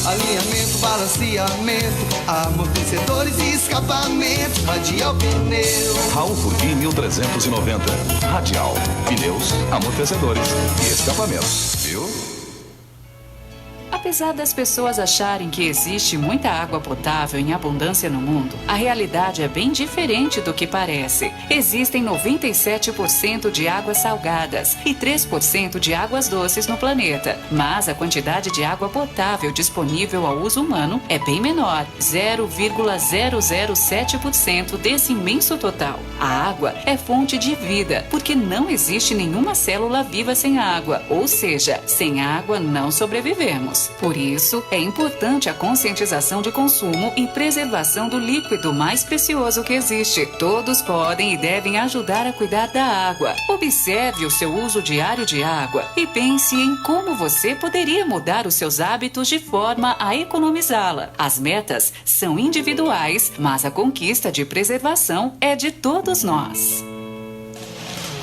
Speaker 8: alinhamento, balanceamento, amortecedores e escapamento. Radial Pneus.
Speaker 7: Raul Furguim 1390. Radial Pneus, amortecedores e escapamentos. Viu?
Speaker 9: Apesar das pessoas acharem que existe muita água potável em abundância no mundo, a realidade é bem diferente do que parece. Existem 97% de águas salgadas e 3% de águas doces no planeta, mas a quantidade de água potável disponível ao uso humano é bem menor, 0,007% desse imenso total. A água é fonte de vida, porque não existe nenhuma célula viva sem água, ou seja, sem água não sobrevivemos. Por isso, é importante a conscientização de consumo e preservação do líquido mais precioso que existe. Todos podem e devem ajudar a cuidar da água. Observe o seu uso diário de água e pense em como você poderia mudar os seus hábitos de forma a economizá-la. As metas são individuais, mas a conquista de preservação é de todos nós.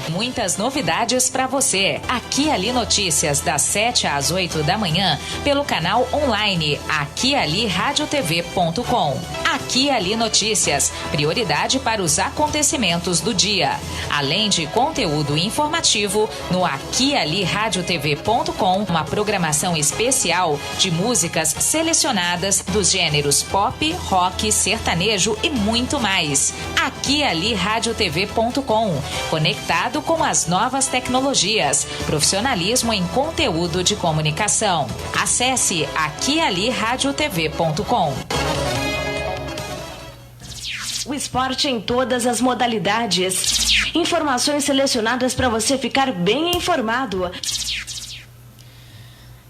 Speaker 2: Muitas novidades para você. Aqui e Ali Notícias, das 7 às 8 da manhã, pelo canal online Aqui e Ali radiotv.com. Aqui e Ali Notícias, prioridade para os acontecimentos do dia. Além de conteúdo informativo, no Aqui e Ali radiotv.com, uma programação especial de músicas selecionadas dos gêneros pop, rock, sertanejo e muito mais. Aqui e Ali radiotv.com, conectado com as novas tecnologias, profissionalismo em conteúdo de comunicação. Acesse aquiali.radiotv.com.
Speaker 10: O esporte em todas as modalidades. Informações selecionadas para você ficar bem informado.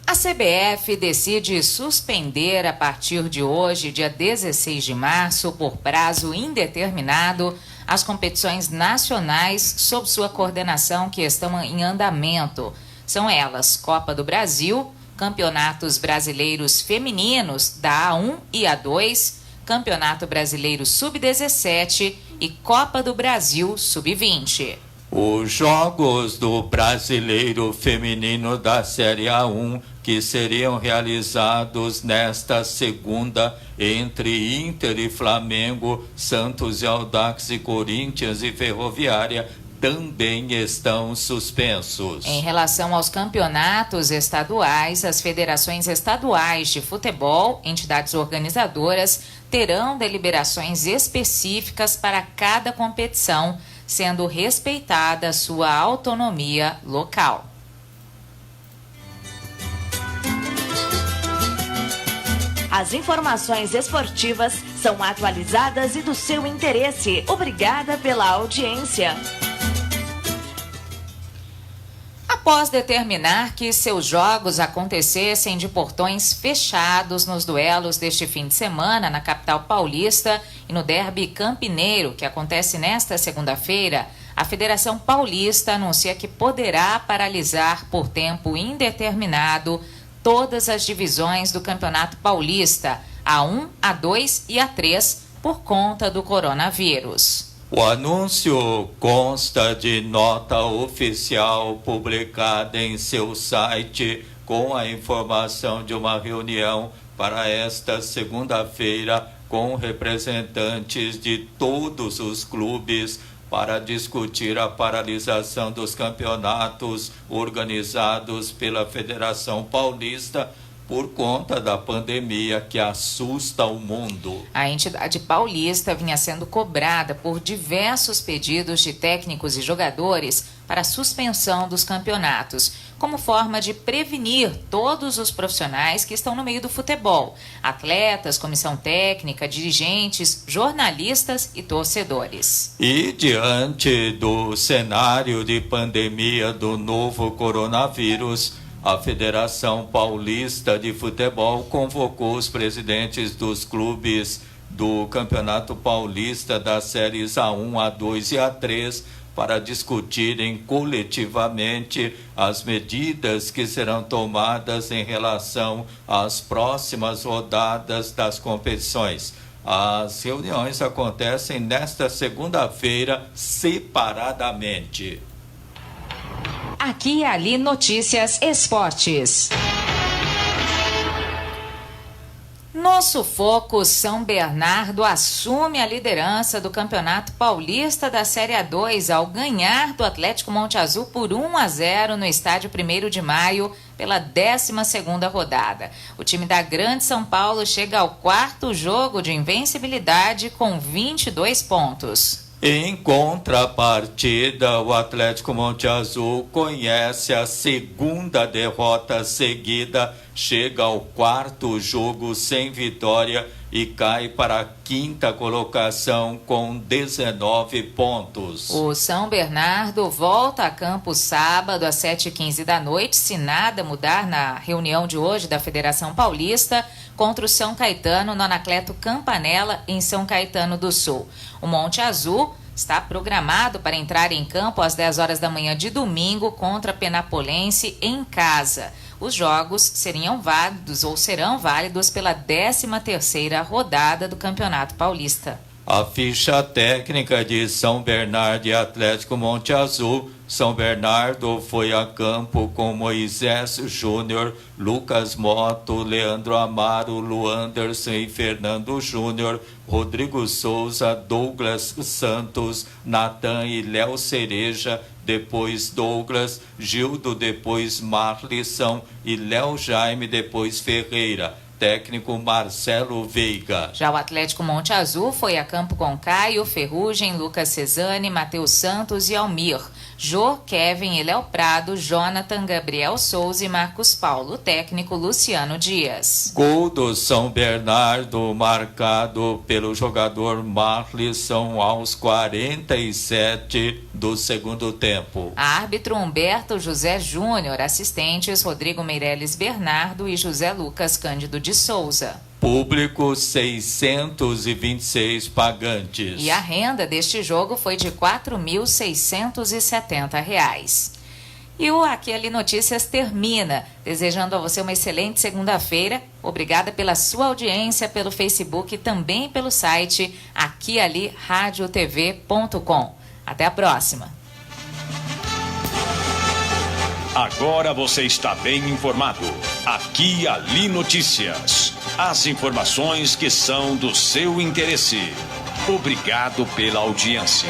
Speaker 2: A CBF decide suspender a partir de hoje, dia 16 de março, por prazo indeterminado, as competições nacionais sob sua coordenação que estão em andamento. São elas: Copa do Brasil, Campeonatos Brasileiros Femininos da A1 e A2, Campeonato Brasileiro Sub-17 e Copa do Brasil Sub-20.
Speaker 3: Os jogos do Brasileiro Feminino da Série A1, que seriam realizados nesta segunda entre Inter e Flamengo, Santos e Audax e Corinthians e Ferroviária, também estão suspensos.
Speaker 2: Em relação aos campeonatos estaduais, as federações estaduais de futebol, entidades organizadoras, terão deliberações específicas para cada competição, sendo respeitada a sua autonomia local.
Speaker 10: As informações esportivas são atualizadas e do seu interesse. Obrigada pela audiência.
Speaker 2: Após determinar que seus jogos acontecessem de portões fechados nos duelos deste fim de semana na capital paulista e no derby campineiro, que acontece nesta segunda-feira, a Federação Paulista anuncia que poderá paralisar por tempo indeterminado todas as divisões do Campeonato Paulista, A1, A2 e A3, por conta do coronavírus.
Speaker 3: O anúncio consta de nota oficial publicada em seu site com a informação de uma reunião para esta segunda-feira com representantes de todos os clubes para discutir a paralisação dos campeonatos organizados pela Federação Paulista por conta da pandemia que assusta o mundo.
Speaker 2: A entidade paulista vinha sendo cobrada por diversos pedidos de técnicos e jogadores para a suspensão dos campeonatos, como forma de prevenir todos os profissionais que estão no meio do futebol: atletas, comissão técnica, dirigentes, jornalistas e torcedores.
Speaker 3: E diante do cenário de pandemia do novo coronavírus, a Federação Paulista de Futebol convocou os presidentes dos clubes do Campeonato Paulista das séries A1, A2 e A3 para discutirem coletivamente as medidas que serão tomadas em relação às próximas rodadas das competições. As reuniões acontecem nesta segunda-feira separadamente.
Speaker 2: Aqui e ali, notícias esportes. No sufoco, São Bernardo assume a liderança do Campeonato Paulista da Série A2 ao ganhar do Atlético Monte Azul por 1-0 no estádio 1º de Maio pela 12ª rodada. O time da Grande São Paulo chega ao 4º jogo de invencibilidade com 22 pontos.
Speaker 3: Em contrapartida, o Atlético Monte Azul conhece a segunda derrota seguida, chega ao 4º jogo sem vitória e cai para a 5ª colocação com 19 pontos.
Speaker 2: O São Bernardo volta a campo sábado às 7h15 da noite, se nada mudar na reunião de hoje da Federação Paulista, contra o São Caetano no Anacleto Campanella, em São Caetano do Sul. O Monte Azul está programado para entrar em campo às 10 horas da manhã de domingo contra a Penapolense em casa. Os jogos serão válidos pela 13ª rodada do Campeonato Paulista.
Speaker 3: A ficha técnica de São Bernardo e Atlético Monte Azul. São Bernardo foi a campo com Moisés Júnior, Lucas Motto, Leandro Amaro, Luanderson e Fernando Júnior, Rodrigo Souza, Douglas Santos, Natan e Léo Cereja, depois Douglas, Gildo, depois Marlisson e Léo Jaime, depois Ferreira. Técnico Marcelo Veiga.
Speaker 2: Já o Atlético Monte Azul foi a campo com Caio, Ferrugem, Lucas Cesani, Matheus Santos e Almir, Jô, Kevin e Léo Prado, Jonathan, Gabriel Souza e Marcos Paulo. Técnico Luciano Dias.
Speaker 3: Gol do São Bernardo marcado pelo jogador Marlisson aos 47 do segundo tempo.
Speaker 2: Árbitro Humberto José Júnior, assistentes Rodrigo Meirelles Bernardo e José Lucas Cândido de Souza.
Speaker 3: Público 626 pagantes.
Speaker 2: E a renda deste jogo foi de R$ 4.670. E o Aqui Ali Notícias termina, desejando a você uma excelente segunda-feira. Obrigada pela sua audiência pelo Facebook e também pelo site aquialiradiotv.com. Até a próxima.
Speaker 1: Agora você está bem informado. Aqui e Ali Notícias. As informações que são do seu interesse. Obrigado pela audiência.